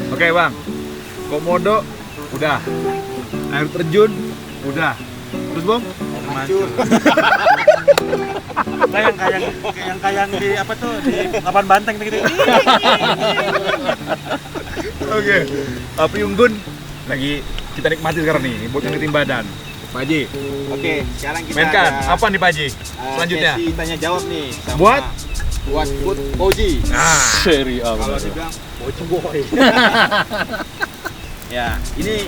Oke bang, komodo udah, air terjun udah, terus bom? Mancur. Kayak di apa tuh di lapangan banteng gitu. Oke, api unggun lagi kita nikmati sekarang nih buat ngelutin badan. Pak Haji, Oke, sekarang kita mainkan ada, apa nih Pak Haji? Selanjutnya sesi tanya jawab nih sama Buat? Food Oji. Seri A. Kalau dibilang Oji boy. Ya, ini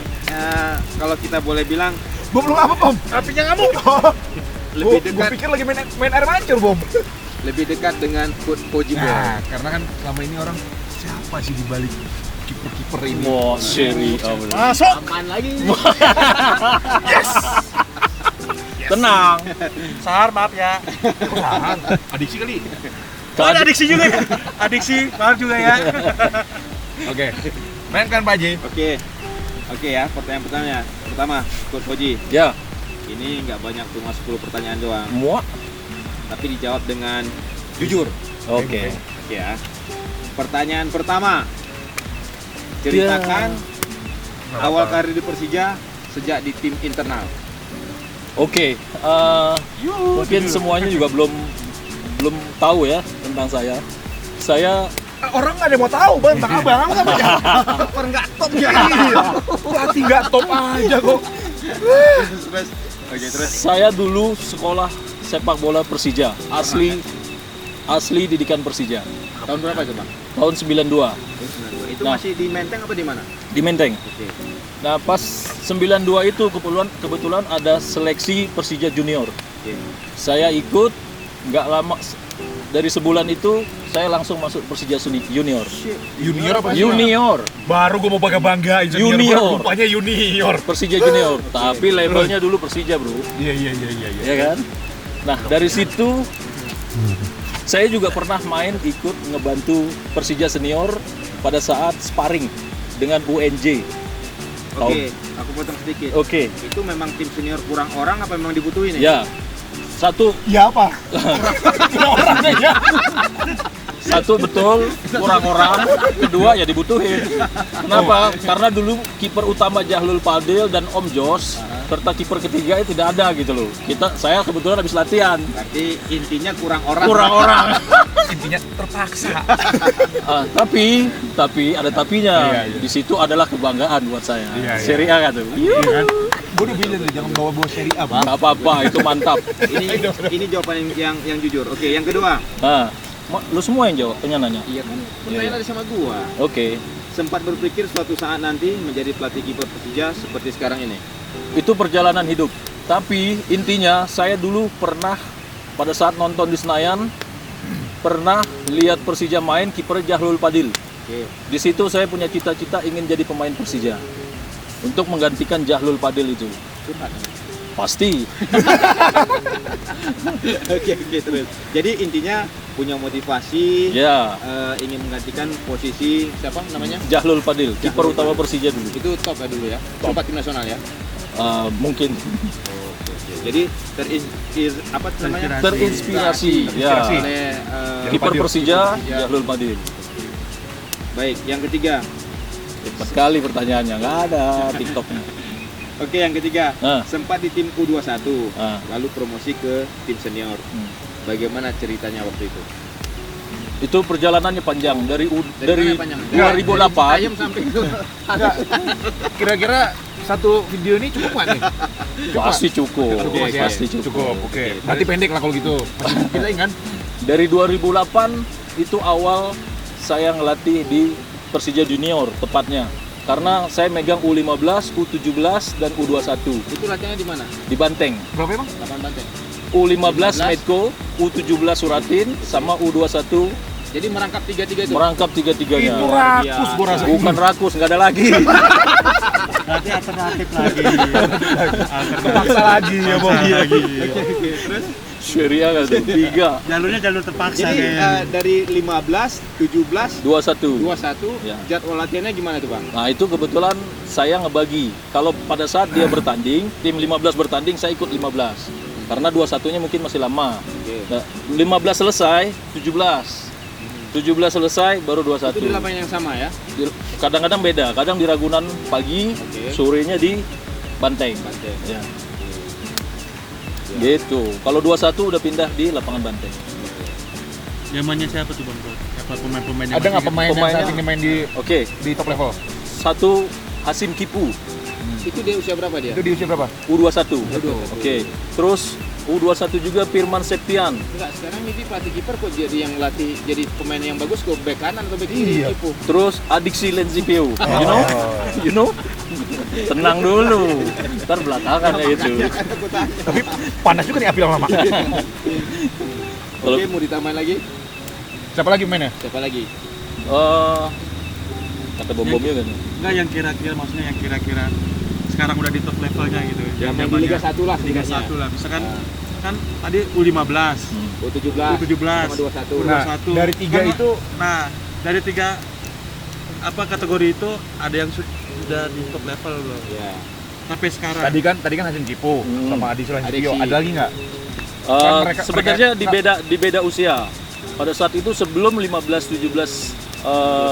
kalau kita boleh bilang bom lu apa bom? Apinya ngamuk. lebih Gue dekat pikir lagi main air mancur bom. lebih dekat dengan Food Oji boy. Nah, karena kan selama ini orang siapa sih di balik kiper-kiper ini? Wah, seri A. Masuk. Aman lagi. Tenang. Sahar maaf ya. Tahan. Adiksi kali. Ada adiksi juga ya. Adiksi maaf juga ya. Oke. Mainkan Pak Haji. Oke ya, pertanyaan pertama Food Oji. Ya, Ini nggak banyak, cuma 10 pertanyaan doang, muak. tapi dijawab dengan jujur. Oke. Oke ya. Pertanyaan pertama. Ceritakan awal karir di Persija sejak di tim internal. Oke. Mungkin semuanya juga belum tahu ya tentang saya. Saya Orang nggak ada yang mau tahu bang, tentang abang apa ya? Kiper nggak top ya? Pelatih nggak top aja kok. Terus, oke terus. Saya dulu sekolah sepak bola Persija, asli didikan Persija. Tahun berapa itu bang? Tahun 92 Itu Nah. masih di Menteng apa di mana? di Menteng. Oke. Nah, pas 92 itu kebetulan ada seleksi Persija Junior. Oke. Saya ikut, nggak lama dari sebulan itu saya langsung masuk Persija Junior. Junior apa? Junior, Baru gue mau bangga Junior. Rupanya junior. Persija Junior. Tapi levelnya dulu Persija, Bro. Iya. Ya kan? Nah, dari situ saya juga pernah main ikut ngebantu Persija Senior pada saat sparring dengan UNJ. Oke, aku potong sedikit. Oke. Itu memang tim senior kurang orang apa memang dibutuhin Ya. ya? Satu Ya apa? Satu betul kurang orang, kedua ya dibutuhin. Kenapa? Karena dulu kiper utama Jahlul Fadil dan Om Jos serta kiper ketiga itu tidak ada gitu loh. Saya kebetulan habis latihan. Berarti intinya kurang orang. Kurang orang. Intinya terpaksa. Tapi ada tapinya. Iya. Di situ adalah kebanggaan buat saya. Iya. Seri A kan tuh. Iya kan? Gue udah bilang tuh jangan bawa seri A bang. Gak apa-apa, itu mantap. Ini jawaban yang jujur. Oke, yang kedua. Nah, lu semua yang jawab, nanya. Iya kan? Pertanyaan tadi sama gua. Oke. Sempat berpikir suatu saat nanti menjadi pelatih kiper Persija seperti sekarang ini. Itu perjalanan hidup. Tapi intinya saya dulu pernah pada saat nonton di Senayan pernah lihat Persija main kiper Jahlul Fadil. Oke. Di situ saya punya cita-cita ingin jadi pemain Persija untuk menggantikan Jahlul Fadil itu. Curhat. Pasti. Oke, terus. Jadi intinya punya motivasi Ya, ingin menggantikan posisi siapa namanya? Jahlul Fadil, kiper utama Persija dulu. Itu top ya dulu ya. Sempat tim nasional ya. Mungkin Jadi terinspirasi ya. oleh Kiper Persija Ya. Jahlul Fadil. Baik, yang ketiga. Cepat sekali pertanyaannya, nggak ada TikToknya. Oke, yang ketiga. Ah. Sempat di tim U21, Ah. lalu promosi ke tim senior. Bagaimana ceritanya waktu itu? Itu perjalanannya panjang dari Dari mana panjang? 2008. Ayam sampai itu. Kira-kira satu video ini cukup nggak nih? Pasti cukup. Cukup, Mas, ya? Pasti cukup. Cukup, oke. Berarti pendek lah kalau gitu. Kita ingat. Dari 2008 itu awal saya ngelatih di Persija Junior tepatnya. Karena saya megang U15, U17 dan U21 Itu latihannya di mana? di Banteng. Berapa emang? Lapangan Banteng. U15 Medco, U17 Suratin sama U21 Jadi merangkap tiga-tiga itu. merangkap tiga-tiganya. Itu rakus gua rasa. Bukan rakus, nggak ada lagi. Berarti alternatif lagi. Kepaksa lagi ya bang. Lagi. Oke, terus Syria nggak tuh? 3, Jalurnya jalur terpaksa jadi kayaknya. dari 15, 17, 21. 21 Ya. jadwal latihannya gimana tuh, Bang? Nah itu kebetulan saya ngebagi. Kalau pada saat dia bertanding, tim 15 bertanding, saya ikut 15. Karena 21-nya mungkin masih lama. Oke. Nah, 15 selesai, 17. 17 selesai baru Itu di 21. lapangan yang sama ya? Kadang-kadang beda, kadang di Ragunan pagi, Oke. sorenya di Banteng. Banteng. Ya. Gitu. Kalau 21 udah pindah di lapangan Banteng. Zamannya siapa tuh Bang? Apa pemain-pemain yang Ada nggak masih- pemain yang Pemainnya- saat ini main Oke, di top level? satu Hasim Kipu, Itu dia usia berapa dia? Itu di usia berapa? U21. U21. Oke. Terus U21 juga Firman Septian. Enggak, sekarang ini pelatih kiper kok jadi yang latih jadi pemain yang bagus kok bek kanan atau bek kiri Iya. Kipu. Terus Adiksi Lenzipio. You know? Tenang dulu. Ntar belakangan ya itu. Tapi panas juga nih api lama-lama. Kalau Oke, mau ditambahin lagi? Siapa lagi mainnya? Siapa lagi? kata bom-bomnya kan. Enggak yang kira-kira maksudnya yang kira-kira sekarang udah di top levelnya gitu. Yang main di Liga 1 lah, Liga setidaknya. 1 lah. Misalkan kan tadi U15, U17 U17 sama 21. Nah, 21. dari tiga Kan- itu Nah, dari tiga apa kategori itu ada yang sudah di top level loh. Ya. Sampai sekarang. tadi kan Hasim Kipu sama Adi Sulaiman. Adiksi. Ada lagi nggak? Sebenarnya di beda usia. Pada saat itu sebelum 15, 17,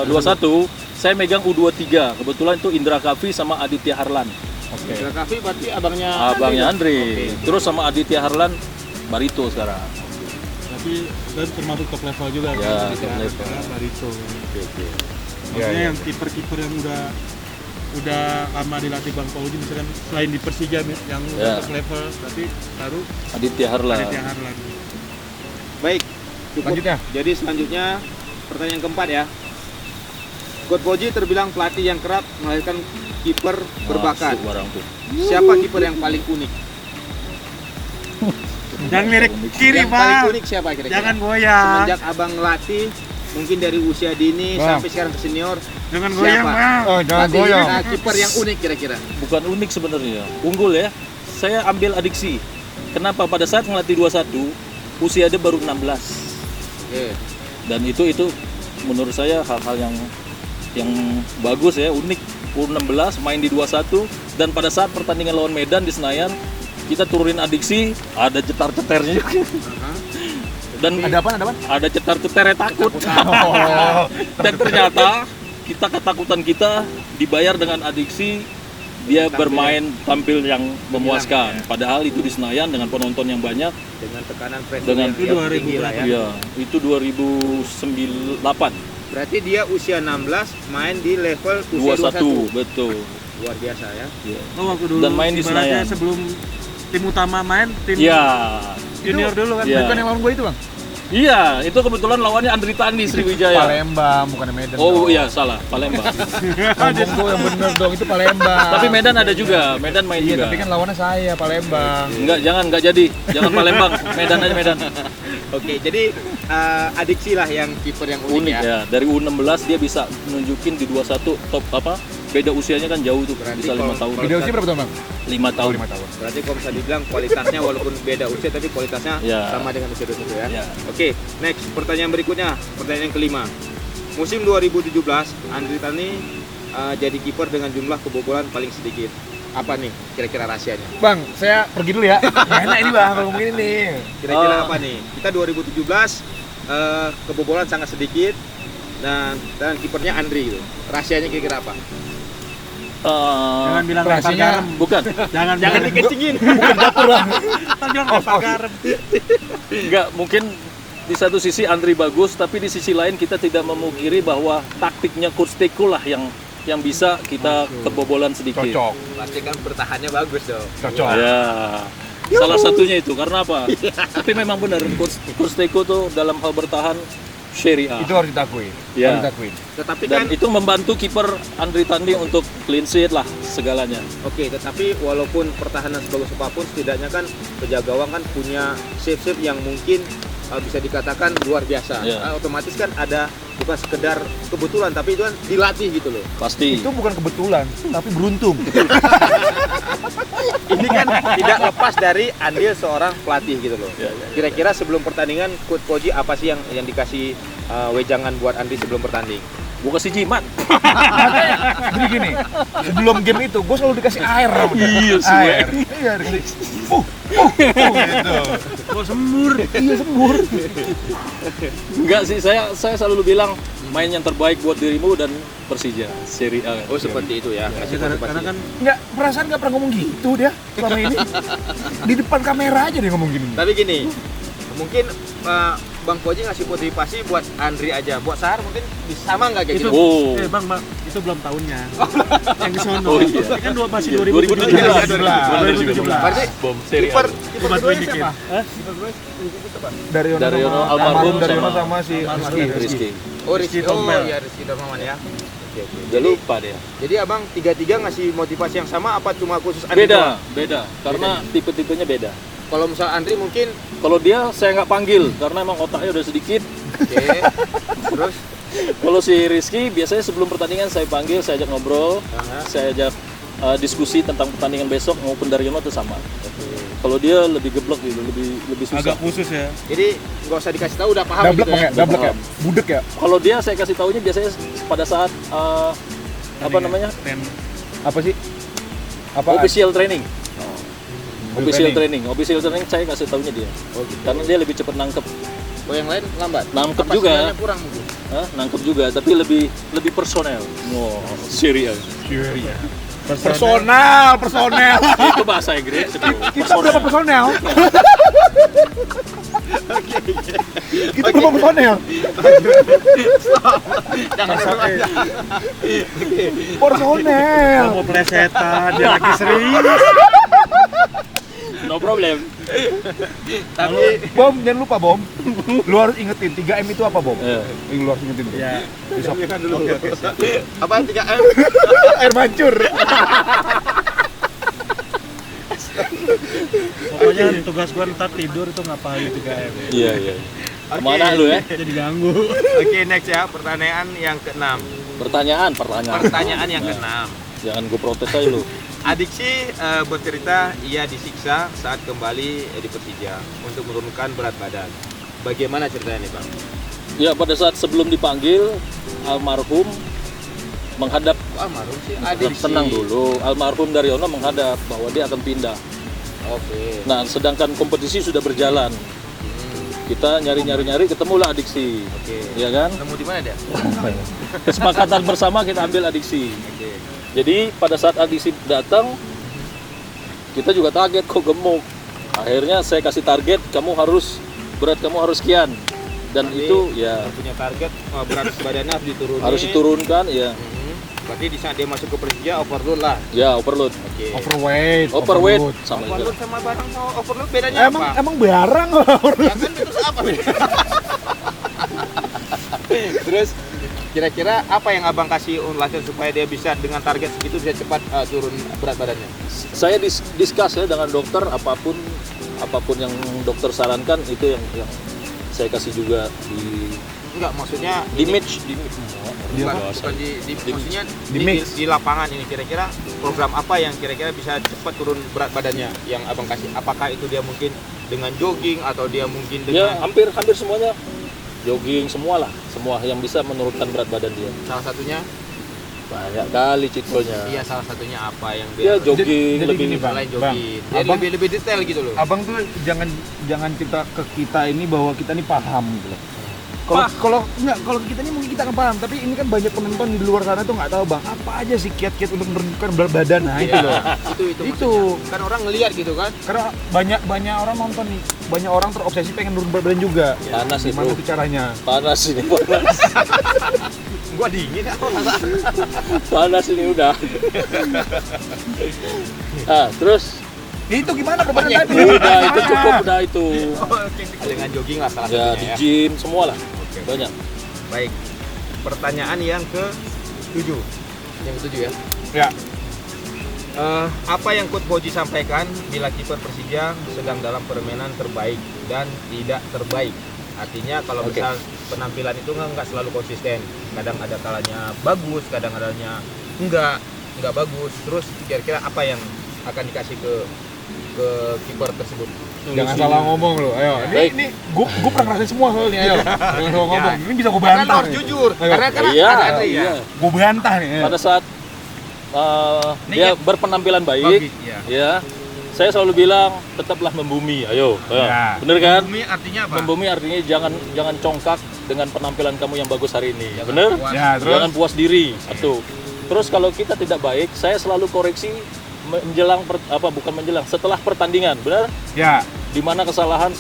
21, saya megang U23. Kebetulan itu Indra Kafi sama Aditya Harlan. Oke. Indra Kafi berarti abangnya Abangnya Andre. Oke. Terus sama Aditya Harlan Barito sekarang. Tapi dan termasuk top level juga. Ya, kan? top level. Barito. Oke. Maksudnya Iya, iya. yang kiper-kiper yang udah lama dilatih Bang Pauji, misalkan selain di Persija yang Ya. top level, tapi baru Aditya Harlan. Aditya Harlan. Baik. Cukup. Selanjutnya. Jadi selanjutnya pertanyaan keempat ya. Coach Koji terbilang pelatih yang kerap melahirkan kiper berbakat. Masuk barang tuh. Siapa kiper yang paling unik? Jangan lirik kiri, Yang paling Bang. unik siapa kira-kira? Jangan goyang. Semenjak abang latih, mungkin dari usia dini Bang. sampai sekarang ke senior. Jangan goyang, Siapa? Bang. Oh, jangan Pelatih, goyang. kiper yang unik kira-kira. Bukan unik sebenarnya, unggul ya. Saya ambil Adiksi. Kenapa? Pada saat ngelatih 21, usia dia baru 16. Oke. Dan itu menurut saya hal-hal yang bagus ya, unik. U16 main di 21 dan pada saat pertandingan lawan Medan di Senayan kita turunin Adiksi, ada cetar-ceternya juga. Dan Ada apa? ada cetar-ceternya takut. Oh. Dan ternyata ketakutan kita dibayar dengan Adiksi, dia bermain tampil yang memuaskan. Padahal itu di Senayan dengan penonton yang banyak. Dengan tekanan pressing Dengan yang itu 2000 tinggi lah ya. Ya, itu 2008, Berarti dia usia 16 main di level usia 21, betul. Luar biasa ya. Ya. Oh, waktu dulu Dan main di ibaratnya Senayan. sebelum tim utama main, tim Ya, junior dulu kan. Iya. Bukan yang lawan gue itu, Bang. iya, itu kebetulan lawannya Andri Tandi Sriwijaya. Palembang, bukan Medan. Oh dong. iya, salah, Palembang. Ngomong gue yang bener dong, itu Palembang. Tapi Medan ada juga, Medan main Iya, juga. tapi kan lawannya saya, Palembang. Enggak jadi. Jangan Palembang, Medan aja Medan. Oke, jadi Adiksi lah yang kiper yang unik, Unik ya. ya. Dari U16 dia bisa nunjukin di 21 top apa? Beda usianya kan jauh tuh, Berarti bisa 5 tahun. Beda usia berapa tahun, Bang? 5 tahun. 5 tahun. Berarti kalau bisa dibilang kualitasnya walaupun beda usia tapi kualitasnya Ya. sama dengan usia 21 ya. Ya. Oke, next pertanyaan berikutnya, pertanyaan yang kelima. Musim 2017, Andri Tani jadi kiper dengan jumlah kebobolan paling sedikit. Apa nih kira-kira rahasianya? Bang, saya pergi dulu ya. Nggak enak ini, Bang, kalau ngomongin ini. Kira-kira apa nih? Kita 2017 kebobolan sangat sedikit dan kipernya Andri gitu. Rahasianya kira-kira apa? Jangan bilang lempar Rahasianya- garam. Bukan. Jangan dikencingin. Jangan bilang lempar garam. Enggak, mungkin di satu sisi Andri bagus, tapi di sisi lain kita tidak memungkiri bahwa taktiknya Coach Teko lah yang bisa kita kebobolan sedikit. Cocok. Pasti kan bertahannya bagus dong. Cocok. Ya, salah satunya itu. Karena apa? Tapi memang benar, Coach Teko tuh dalam hal bertahan Serie A. Itu harus diakui. Ya. Harus diakui. Tetapi Dan kan itu membantu kiper Andri Tandi untuk clean sheet lah segalanya. oke, tetapi walaupun pertahanan sebagus apapun, setidaknya kan penjaga gawang kan punya save-save yang mungkin bisa dikatakan luar biasa. Ya. Otomatis kan ada bukan sekedar kebetulan, tapi itu kan dilatih gitu loh. Pasti. Itu bukan kebetulan, tapi beruntung. Ini kan tidak lepas dari andil seorang pelatih gitu loh. Ya, ya. Kira-kira sebelum pertandingan, Coach Koji apa sih yang dikasih wejangan buat Andri sebelum bertanding? Gua kasih jimat. Jadi gini, sebelum game itu gue selalu dikasih air. Iya, Air. Iya, dikasih. Gitu. Kok sembur? Iya sembur. Enggak sih, saya selalu bilang main yang terbaik buat dirimu dan Persija Serie A. Oh seperti itu ya. Kasih Karena motivasi. kan Nggak, perasaan nggak pernah ngomong gitu dia selama ini. Di depan kamera aja dia ngomong gini. Tapi gini, mungkin Bang Koji ngasih motivasi buat Andri aja, buat Sahar mungkin sama nggak kayak itu, gitu? Oh. bang, itu belum tahunnya. Yang di sono. Oh, iya. Ini kan masih Iya, 2017. 2017. Berarti Bom Serie A. kiper Gua bantuin dikit. siapa? Hah? Daryono Daryono, sama almarhum Daryono sama- sama si Rizky. Oh Rizky Tompel. ya Rizky Darmawan ya. Oke, oke. Udah lupa dia. Jadi abang tiga ngasih motivasi yang sama apa cuma khusus Andri doang? Beda. Karena tipe-tipenya beda. Kalau misal Andri mungkin, Kalau dia saya nggak panggil karena emang otaknya udah sedikit. oke. Terus, Kalau si Rizky biasanya sebelum pertandingan saya panggil, saya ajak ngobrol, saya ajak diskusi tentang pertandingan besok maupun Daryono itu sama. Kalau dia lebih geblek gitu, lebih susah. Agak khusus ya. jadi nggak usah dikasih tahu udah paham Dablek gitu ya? ya, dablek ya, budek ya. Kalau dia saya kasih taunya biasanya pada saat apa namanya? Apa sih? Apa? Official training. Official training. training saya kasih taunya dia. Oh, gitu. Karena dia lebih cepat nangkep. Oh yang lain lambat? Nangkep Apa juga. sinyalnya kurang mungkin? Hah? Nangkep juga, tapi lebih personel. Wow, Serie A. Personal. Itu bahasa Inggris. itu. Kita berapa personel? Kita berapa personel? Jangan sampai. Personel. Mau plesetan, dia lagi serius. No problem. Tapi Bom, jangan lupa Bom. Lu harus ingetin 3M itu apa Bom? Iya. Yang lu harus ingetin tuh. Ya, Kan dulu. Apa 3M? Air mancur. pokoknya tugas gua ntar tidur itu ngapain 3M. Iya. Oke. Kemana lu ya? Jadi ganggu. Oke, next ya, pertanyaan yang ke-6. Pertanyaan. Pertanyaan yang ke-6. Jangan gue protes aja lu. Adiksi bercerita ia disiksa saat kembali di Persija untuk menurunkan berat badan. Bagaimana ceritanya nih Bang? Ya pada saat sebelum dipanggil almarhum menghadap Wah, marun sih. Adiksi. tenang dulu. Almarhum Daryono menghadap bahwa dia akan pindah. Oke. Nah, sedangkan kompetisi sudah berjalan. Kita nyari ketemulah adiksi. Oke. Ya kan? Nemu di mana dia? Kesepakatan bersama kita ambil adiksi. Oke. Jadi pada saat adiksi datang kita juga target kok gemuk. Akhirnya saya kasih target berat kamu harus sekian. Dan Berarti itu ya punya target berat badannya harus diturunin. harus diturunkan ya. Berarti di saat dia masuk ke Persija overload lah. Ya overload. Oke. Overweight. Sama juga. Overload sama barang sama overload bedanya apa? Emang barang loh. Ya kan terus apa bedanya? Terus kira-kira apa yang abang kasih latihan supaya dia bisa dengan target segitu bisa cepat turun berat badannya? Saya discuss ya dengan dokter apapun yang dokter sarankan itu yang saya kasih juga Enggak, maksudnya di ini- match bukan maksudnya Di mix. di lapangan ini kira-kira program apa yang kira-kira bisa cepat turun berat badannya yang abang kasih? Apakah itu dia mungkin dengan jogging atau dia mungkin ya dengan hampir semuanya jogging semua yang bisa menurunkan berat badan dia. salah satunya? Banyak kali citonya. Iya, salah satunya apa yang Ya dia jogging jadi lebih gini, Bang. selain jogging? Jadi Abang- lebih detail gitu loh. Abang tuh jangan kita ke kita ini bahwa kita ini paham gitu loh. Kalau kita ini mungkin kita nggak paham, tapi ini kan banyak penonton di luar sana tuh nggak tahu Bang apa aja sih kiat-kiat untuk menurunkan berat badan. Nah itu loh. itu Itu. maksudnya. Kan orang ngelihat gitu kan. Karena banyak orang nonton nih, banyak orang terobsesi pengen turun berat badan juga. panas itu. Gimana tuh caranya? Panas ini panas. Gua dingin apa? Panas ini udah. Terus Itu gimana berat badan tadi? udah itu cukup udah itu. Dengan jogging lah salah Ya di satunya ya. gym semua lah. Banyak. Baik. Pertanyaan yang ke-7. Yang ke-7 ya. Ya. Apa yang Coach Boji sampaikan bila kiper Persija sedang dalam permainan terbaik dan tidak terbaik? Artinya kalau Oke. misal penampilan itu nggak selalu konsisten. Kadang ada kalanya bagus, kadang adanya nggak bagus. Terus kira-kira apa yang akan dikasih ke kiper tersebut? Jangan salah ngomong lo. Ayo. Baik. Ini gua pernah ngerasain semua soalnya. Ayo. Jangan salah ngomong. Ya. Ini bisa gua Karena bantah. harus nih. jujur. Ayo. Karena kan Iya, ada Andri ya. iya. Gua bantah nih. Ayo. Pada saat Ini dia ya- berpenampilan baik, Bagus, ya. ya saya selalu bilang tetaplah membumi. Ayo, Ya. bener kan? Bumi artinya apa? Membumi artinya jangan congkak dengan penampilan kamu yang bagus hari ini. Bener? Ya, terus Jangan puas diri. Satu. Terus kalau kita tidak baik, saya selalu koreksi setelah pertandingan, benar? ya Di mana kesalahan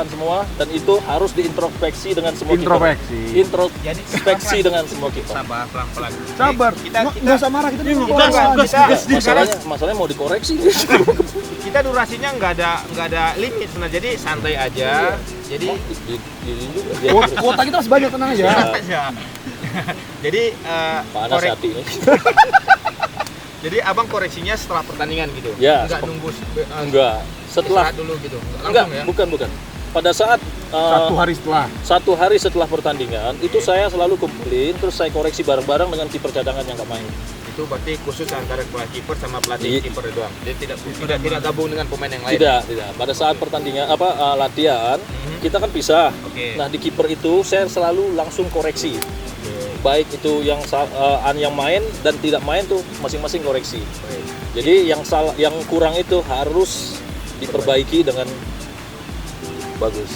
semua, dan itu harus diintrospeksi dengan semua kiper. Introspeksi dengan semua kiper. Sabar, pelan-pelan. sabar. Kita Nggak usah marah, kita ini Masalahnya mau dikoreksi. kita durasinya nggak ada limit sebenarnya. Jadi santai aja. Jadi kuota kita masih banyak, tenang aja. ya. Jadi Panas hati ini. jadi abang koreksinya setelah pertandingan gitu. Ya, Nggak nunggu enggak. Setelah istirahat dulu gitu. enggak, Langsung ya. bukan. Pada saat Satu hari setelah 1 hari setelah pertandingan, itu saya selalu kumpulin, terus saya koreksi bareng-bareng dengan kiper cadangan yang nggak main. Itu berarti khusus antara kepala kiper sama pelatih kiper doang. Dia tidak gabung dengan pemain yang lain. Tidak. Pada saat pertandingan latihan, kita kan pisah. Oke. Nah, di kiper itu saya selalu langsung koreksi. Baik itu yang main dan tidak main tuh masing-masing koreksi. Baik. Jadi yang kurang itu harus diperbaiki dengan bagus.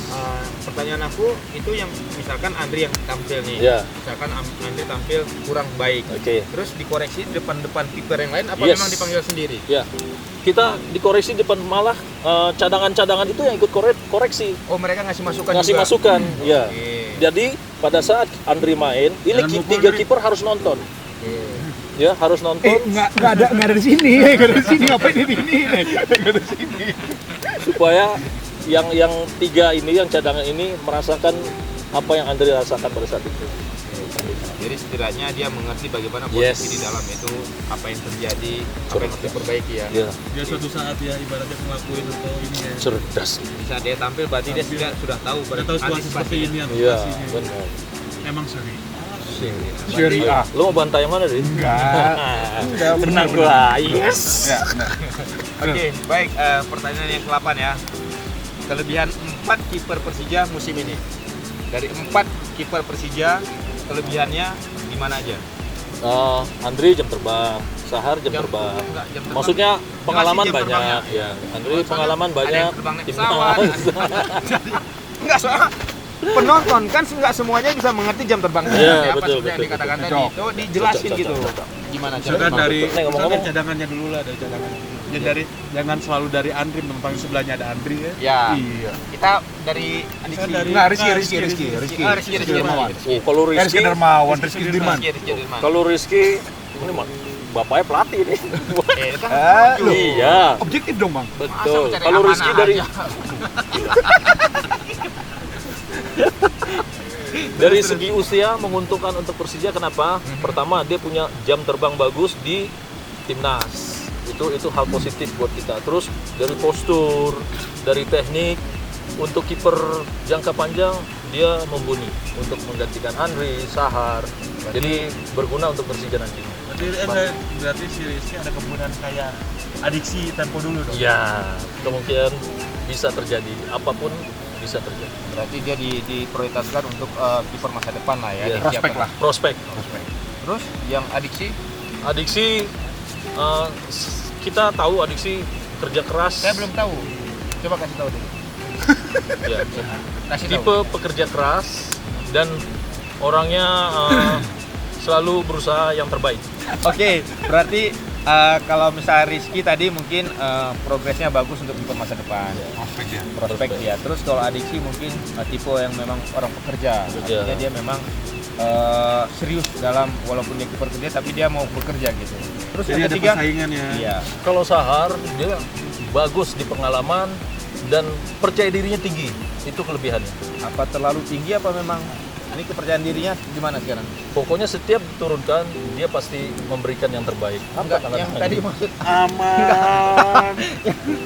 Pertanyaan aku itu yang misalkan Andri yang tampil nih. Ya. Misalkan Andri tampil kurang baik. Oke. Terus dikoreksi depan kiper yang lain apa Yes. memang dipanggil sendiri? Ya. Kita dikoreksi depan, malah cadangan-cadangan itu yang ikut koreksi. Oh, mereka ngasih masukan Ngasih juga. masukan, ya. Oke. Jadi pada saat Andri main, ini tiga kiper harus nonton. Ya, harus nonton nggak ada di sini, ngapain di sini? Nggak ada di sini. supaya yang tiga ini, yang cadangan ini merasakan apa yang Andri rasakan pada saat itu. Jadi setidaknya dia mengerti bagaimana Yes. posisi di dalam itu, apa yang terjadi, apa yang harus diperbaiki ya. Ya, Dia suatu saat ya ibaratnya ngelakuin atau ini ya. cerdas. Di saat dia tampil berarti dia sudah tahu Udah tahu situasi seperti ini Iya, antisipasinya. benar. Memang seri. Seri A. Lo mau bantai yang mana, Rin? Enggak. Tenang gua. Yes. Ya, benar. Oke, baik. Pertanyaan yang ke-8 ya. Kelebihan 4 kiper Persija musim ini. Dari 4 kiper Persija, kelebihannya di mana aja? Andri jam terbang, Sahar jam terbang. Enggak, jam terbang. Maksudnya pengalaman Jam banyak, terbangnya. ya. Andri Soalnya pengalaman ada banyak. yang terbang naik Tim pesawat. Enggak, soalnya penonton kan nggak semuanya bisa mengerti jam terbang Iya, seperti apa betul, seperti yang betul, dikatakan betul. tadi. Itu dijelasin Cocok, gitu. cocok. Gimana Misalkan cara? dari Nih, ngomong-ngomong. cadangannya dulu lah, dari cadangannya. Jadi jangan selalu dari Andri, menumpang sebelahnya ada Andri ya. Ya. Iya. Kita dari Kan dari- Nggak, Rizky Rizky Dermawan. Oh, kalau Rizky Dermawan, Rizky Dirman. Dirman. Kalau Rizky ini mah bapaknya pelatih nih. Itu kan Lu. Iya, Objektif dong, Bang. betul. mencari Kalau amanah Rizky dari aja. dari segi usia menguntungkan untuk Persija, kenapa? Pertama, dia punya jam terbang bagus di timnas. Itu hal positif buat kita. Terus dari postur, dari teknik, untuk kiper jangka panjang dia mumpuni untuk menggantikan Andri, Sahar. Jadi berguna untuk Persija nanti. Berarti si Rizky ada kemudian kayak adiksi tempo dulu dong. Ya, kemungkinan bisa terjadi. Apapun bisa terjadi. Berarti dia diprioritaskan untuk kiper masa depan lah ya. Iya. disiapkan. Prospek lah. Prospek. Terus yang adiksi, Adiksi, kita tahu Adiksi kerja keras. saya belum tahu. Coba kasih tahu dulu. Ya, Kasih tahu. tipe pekerja keras dan orangnya selalu berusaha yang terbaik. Oke, berarti kalau misalnya Rizky tadi mungkin progresnya bagus untuk kiper masa depan. Prospek dia. Terus kalau adiksi mungkin tipe yang memang orang pekerja. Bekerja. Artinya dia memang serius dalam, walaupun dia kiper kerja tapi dia mau bekerja gitu. Terus Jadi yang ada ketiga, persaingan ya. iya. Kalau Sahar dia bagus di pengalaman dan percaya dirinya tinggi. Itu kelebihannya. Apa terlalu tinggi apa memang ini kepercayaan dirinya gimana sekarang? Pokoknya setiap turunkan dia pasti memberikan yang terbaik. Enggak, Apa yang tanda tadi tangan? maksud Aman.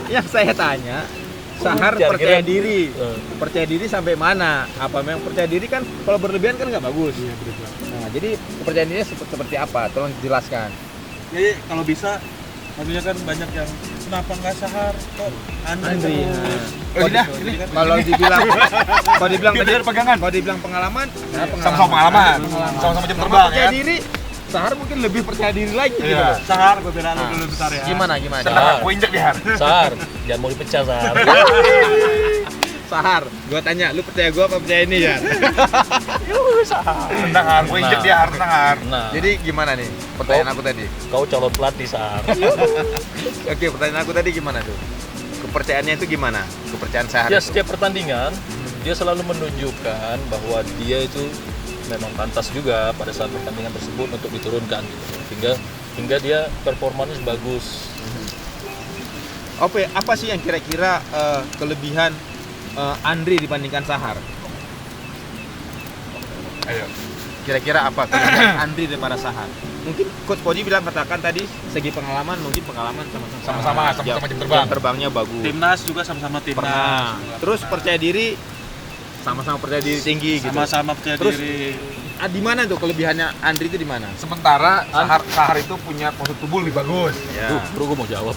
yang saya tanya, Sahar Kira-kira- percaya diri. Eh. Percaya diri sampai mana? Apa memang percaya diri kan kalau berlebihan kan nggak bagus. Nah, jadi kepercayaan dirinya seperti apa? Tolong jelaskan. Jadi kalau bisa, maksudnya kan banyak yang kenapa nggak Sahar kok Andri Andri, terus. Oh, udah, Jadi ini. kan Kalau dibilang Biar tadi pegangan. kalau dibilang pengalaman, Sama-sama pengalaman. Sama-sama jam Sama terbang percaya ya. diri Sahar mungkin lebih percaya diri lagi gitu Iya. loh. Sahar, gue bela lu dulu bentar ya. Gimana? Tenang, gue injek di Har. Sar, jangan mau dipecah Sar. Sahar, gua tanya, lu percaya gua apa percaya ini ya? Tenang Har, gue injek di Har, tenang Har. Nah, Jadi gimana nih pertanyaan aku tadi? kau calon pelatih Sar. Oke, pertanyaan aku tadi gimana tuh? Kepercayaannya itu gimana? Kepercayaan Sahar Ya itu? setiap pertandingan dia selalu menunjukkan bahwa dia itu memang pantas juga pada saat pertandingan tersebut untuk diturunkan gitu. Hingga dia performanya bagus. Apa sih yang kira-kira kelebihan Andri dibandingkan Sahar? Ayo. Kira-kira apa kelebihan Andri daripada Sahar? Mungkin Coach Koji bilang katakan tadi segi pengalaman mungkin pengalaman sama-sama Sama-sama jam terbang. jam terbangnya bagus. Timnas juga sama-sama timnas. Pernah. Terus percaya diri sama-sama percaya diri tinggi gitu. Sama-sama percaya Terus, diri. Di mana tuh kelebihannya Andri itu di mana? Sementara Sahar itu punya postur tubuh lebih bagus. Ya. Bro, gue mau jawab.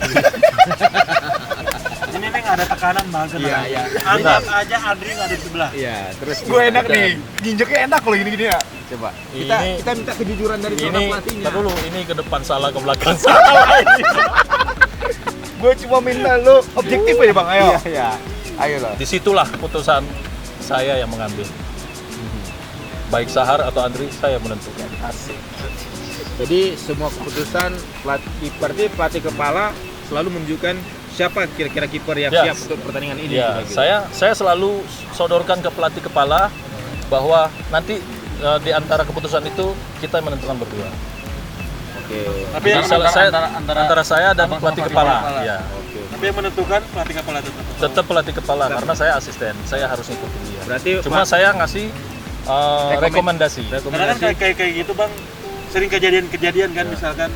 Ini nih nggak ada tekanan banget. Iya, iya. Anggap aja Andri nggak ada di sebelah. Iya, terus Gue gimana? enak nih, nginjeknya enak loh gini-gini ya. Coba. Kita Ini- kita minta kejujuran dari seorang Ini, pelatihnya. tar dulu, ini ke depan salah, ke belakang salah. Gue cuma minta lo objektif aja bang, ayo. Iya, iya. Ayo lah. Disitulah keputusan saya yang mengambil. Baik Sahar atau Andri, saya menentukan. Asik. Jadi semua keputusan pelatih kepala selalu menunjukkan siapa kira-kira kiper yang Ya. siap untuk pertandingan ini. Ya, kira-kira. saya selalu sodorkan ke pelatih kepala bahwa nanti di antara keputusan itu kita yang menentukan berdua. Oke. Tapi Jadi yang antara saya dan abang pelatih sama kepala. kepala. Ya, Oke. Tapi yang menentukan pelatih kepala tetap. tetap pelatih kepala karena saya asisten, saya harus ngikutin dia. Berarti Cuma saya ngasih rekomendasi. Karena kan kayak gitu bang, sering kejadian-kejadian kan, misalkan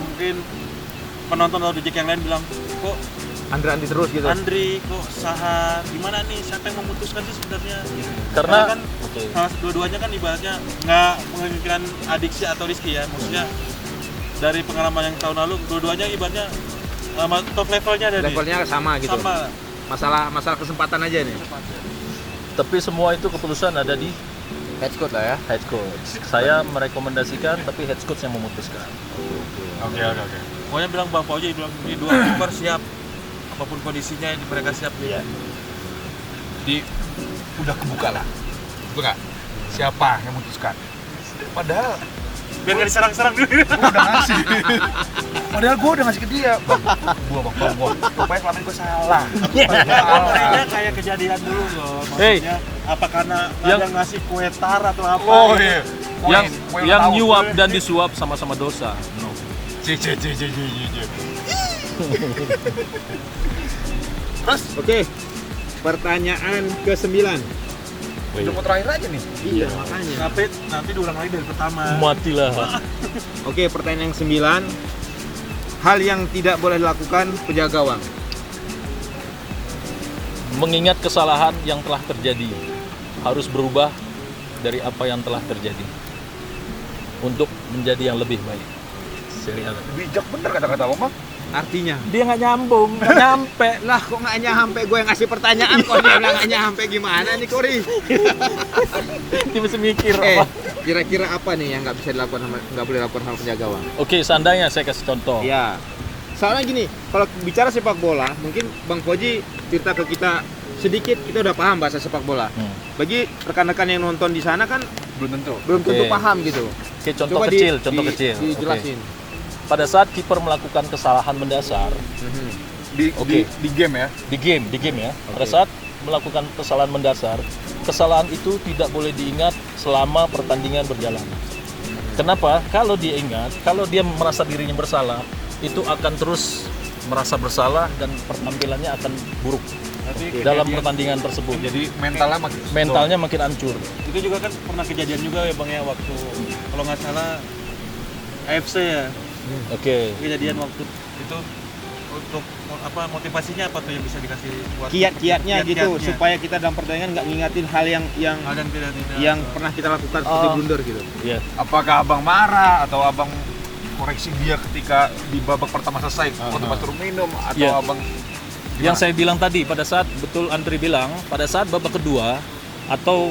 mungkin penonton atau dijek yang lain bilang, kok Andri terus gitu. Andri, kok Sahar, gimana nih, siapa yang memutuskan sih sebenarnya? Karena kan oke. dua-duanya kan ibaratnya nggak menginginkan Adiksi atau Rizky ya, maksudnya dari pengalaman yang tahun lalu, dua-duanya ibaratnya top levelnya ada Levelnya sama gitu. sama. Masalah kesempatan aja nih. Tapi semua itu keputusan ada di Head coach lah ya. head coach. Saya merekomendasikan, tapi head coach yang memutuskan. Oke. Pokoknya bilang Bang Fauji bilang ini dua kiper siap, apapun kondisinya ini mereka siap dia. Udah kebuka lah. Betul nggak? Siapa yang memutuskan? Padahal Biar nggak diserang-serang dulu. gue udah ngasih. Padahal gue udah ngasih ke dia. Bang, gue. Rupanya selama ini gue salah. Kayaknya kayak kejadian dulu loh. Hey. Maksudnya apa karena Yang- ada ngasih kue tar atau apa? Oh iya. Yang nyuap dan disuap sama-sama dosa. No. C. Terus oke. Pertanyaan ke-9. Udah mau terakhir aja nih. Iya, makanya. Tapi nanti diulang lagi dari pertama. Matilah. Oke, pertanyaan yang 9. Hal yang tidak boleh dilakukan penjaga gawang. Mengingat kesalahan yang telah terjadi, harus berubah dari apa yang telah terjadi untuk menjadi yang lebih baik. Serius. Bijak bener kata-kata lo, Bang. Artinya Dia nggak nyambung, nggak nyampe. lah kok nggak nyampe gue yang ngasih pertanyaan kok dia bilang nggak nyampe gimana nih Kori? Dia mesti mikir Eh, apa. kira-kira apa nih yang nggak bisa dilakukan nggak boleh dilakukan sama penjaga gawang? Oke, seandainya saya kasih contoh. Ya, soalnya gini, kalau bicara sepak bola, mungkin Bang Koji cerita ke kita sedikit, kita udah paham bahasa sepak bola. Bagi rekan-rekan yang nonton di sana kan Belum tentu. belum tentu Oke. paham gitu. Oke, contoh Coba kecil, contoh kecil. Dijelasin. Oke. Pada saat kiper melakukan kesalahan mendasar Mhm. Oke. Di game ya. di game ya. Pada saat melakukan kesalahan mendasar, kesalahan itu tidak boleh diingat selama pertandingan berjalan. Kenapa? Kalau dia ingat, kalau dia merasa dirinya bersalah, itu akan terus merasa bersalah dan penampilannya akan buruk Tapi dalam kejadian- pertandingan tersebut. Jadi mentalnya makin Mentalnya makin hancur. itu juga kan pernah kejadian juga ya bang ya, waktu kalau nggak salah AFC ya, Oke. kejadian waktu itu untuk apa motivasinya apa tuh yang bisa dikasih buat Kiat-kiatnya gitu kiat-kiatnya. supaya kita dalam pertandingan nggak ngingatin hal yang hal yang tidak yang pernah kita lakukan seperti blunder gitu. Iya. Apakah abang marah atau abang koreksi dia ketika di babak pertama selesai waktu pas turun minum atau Iya. abang Yang saya bilang tadi, pada saat betul Andri bilang, pada saat babak kedua atau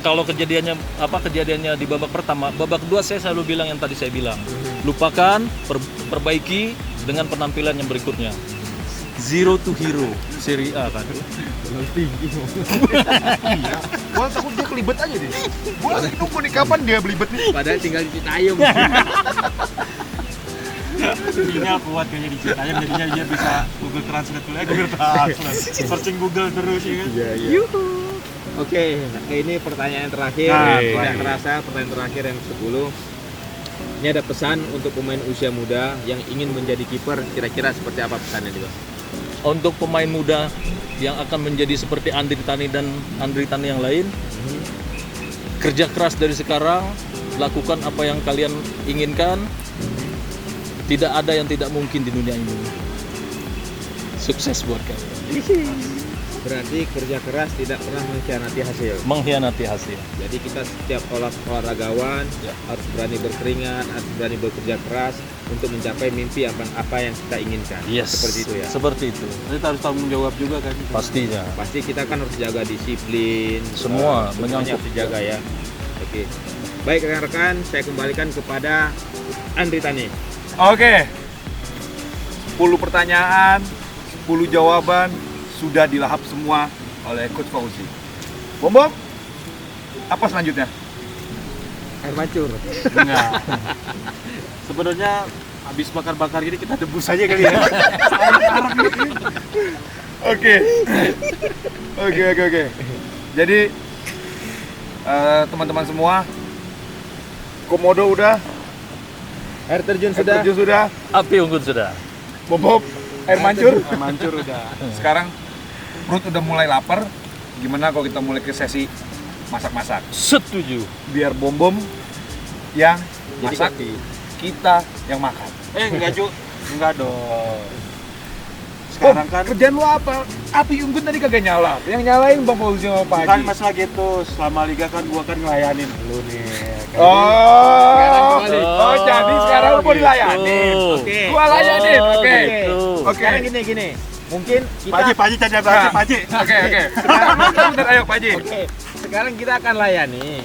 kalau kejadiannya di babak pertama, babak kedua saya selalu bilang yang tadi saya bilang. Lupakan, perbaiki dengan penampilan yang berikutnya. Zero to hero Serie A kan. Gua takut dia kelibet aja deh. Gua nunggu nih kapan dia belibet nih. Padahal tinggal di Citayam. Sinyal kuat kayaknya di Citayam, jadinya dia bisa Google Translate dulu. Google Translate. Searching Google terus ya kan. Iya. Oke, ini pertanyaan terakhir. Nah, Tidak baik. terasa pertanyaan terakhir yang 10. Ini ada pesan untuk pemain usia muda yang ingin menjadi kiper. Kira-kira seperti apa pesannya nih, Bang? Untuk pemain muda yang akan menjadi seperti Andri Tani dan Andri Tani yang lain, kerja keras dari sekarang, lakukan apa yang kalian inginkan. Tidak ada yang tidak mungkin di dunia ini. Sukses buat kalian. Berarti kerja keras tidak pernah mengkhianati hasil. Mengkhianati hasil. Jadi kita setiap olahragawan harus berani berkeringat, harus berani bekerja keras untuk mencapai mimpi apa yang kita inginkan. Yes. Seperti itu ya. Seperti itu. Kita harus tanggung jawab juga kan. Pastinya. Pasti kita kan harus jaga disiplin. Semua semuanya menyangkut. harus dijaga ya. Oke. Baik rekan-rekan, saya kembalikan kepada Andri Tani. Oke. 10 pertanyaan, 10 jawaban sudah dilahap semua oleh Coach Fauzi. Bom, apa selanjutnya? Air mancur. Enggak. Sebenarnya habis bakar-bakar gini kita debus aja kali ya. Oke. Jadi teman-teman semua, komodo udah, Air terjun air sudah. terjun sudah, Api unggun sudah. Bom, air mancur. Air mancur udah. Sekarang perut udah mulai lapar. Gimana kalau kita mulai ke sesi masak-masak? Setuju. Biar bom yang Jadi masak, kaki. kita yang makan. Enggak Ju. Enggak dong. Bom, Sekarang kan kerjaan lu apa? Api unggun tadi kagak nyala. Yang nyalain Bang Fauzi sama Pak bukan Haji. masalah gitu. Selama liga kan gua kan ngelayanin lu nih. Oh, kembali. oh, jadi sekarang lu mau gitu. dilayanin. Oke. Gua layanin, Oh, oke. gitu. Oke. Sekarang gini. Mungkin kita Pak Haji cari apa Nah, Pak Haji? Oke. Bentar, ayo Pak Haji. Oke. Sekarang kita akan layani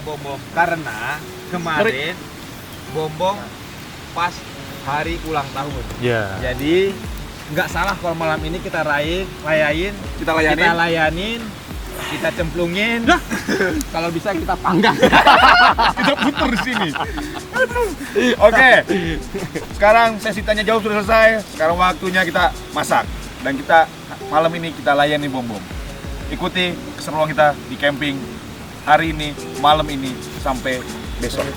Bombong karena kemarin Bombong pas hari ulang tahun. Ya. Jadi nggak salah kalau malam ini kita layanin, Kita layanin. kita layanin, kita cemplungin. Kalau bisa kita panggang. Kita putar di sini. Oke. Sekarang sesi tanya jawab sudah selesai. Sekarang waktunya kita masak. Dan kita malam ini kita layani Bom. Ikuti keseruan kita di camping hari ini, malam ini sampai besok.